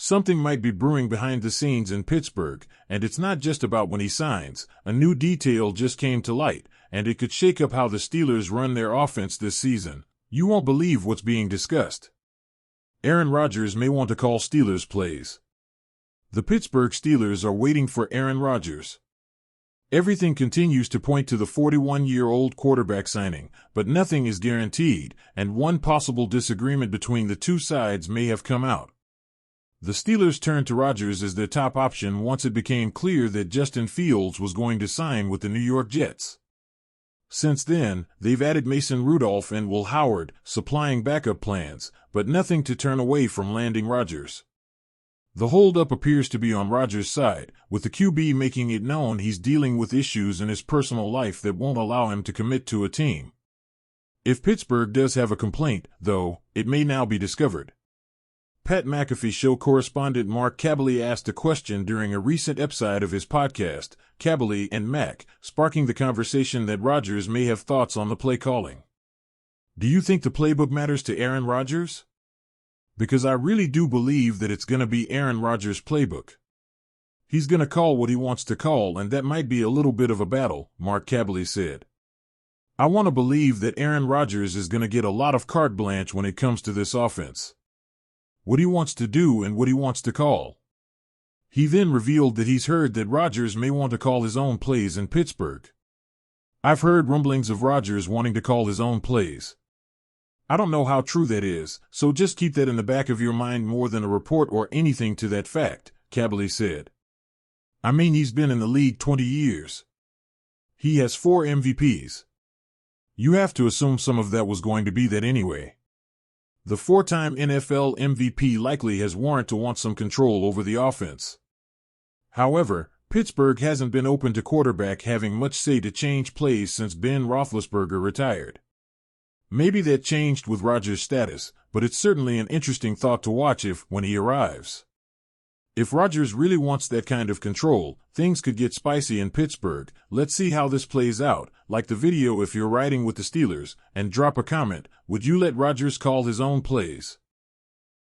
Something might be brewing behind the scenes in Pittsburgh, and it's not just about when he signs. A new detail just came to light, and it could shake up how the Steelers run their offense this season. You won't believe what's being discussed. Aaron Rodgers may want to call Steelers plays. The Pittsburgh Steelers are waiting for Aaron Rodgers. Everything continues to point to the 41-year-old quarterback signing, but nothing is guaranteed, and one possible disagreement between the two sides may have come out. The Steelers turned to Rodgers as their top option once it became clear that Justin Fields was going to sign with the New York Jets. Since then, they've added Mason Rudolph and Will Howard, supplying backup plans, but nothing to turn away from landing Rodgers. The holdup appears to be on Rodgers' side, with the QB making it known he's dealing with issues in his personal life that won't allow him to commit to a team. If Pittsburgh does have a complaint, though, it may now be discovered. Pat McAfee show correspondent Mark Kaboly asked a question during a recent episode of his podcast, Kaboly and Mac, sparking the conversation that Rodgers may have thoughts on the play calling. Do you think the playbook matters to Aaron Rodgers? Because I really do believe that it's going to be Aaron Rodgers' playbook. He's going to call what he wants to call, and that might be a little bit of a battle, Mark Kaboly said. I want to believe that Aaron Rodgers is going to get a lot of carte blanche when it comes to this offense. What he wants to do and what he wants to call. He then revealed that he's heard that Rodgers may want to call his own plays in Pittsburgh. I've heard rumblings of Rodgers wanting to call his own plays. I don't know how true that is, so just keep that in the back of your mind more than a report or anything to that fact, Kaboly said. I mean, he's been in the league 20 years. He has 4 MVPs. You have to assume some of that was going to be that anyway. The 4-time NFL MVP likely has warrant to want some control over the offense. However, Pittsburgh hasn't been open to quarterback having much say to change plays since Ben Roethlisberger retired. Maybe that changed with Rodgers' status, but it's certainly an interesting thought to watch when he arrives. If Rodgers really wants that kind of control, things could get spicy in Pittsburgh. Let's see how this plays out. Like the video if you're riding with the Steelers, and drop a comment. Would you let Rodgers call his own plays?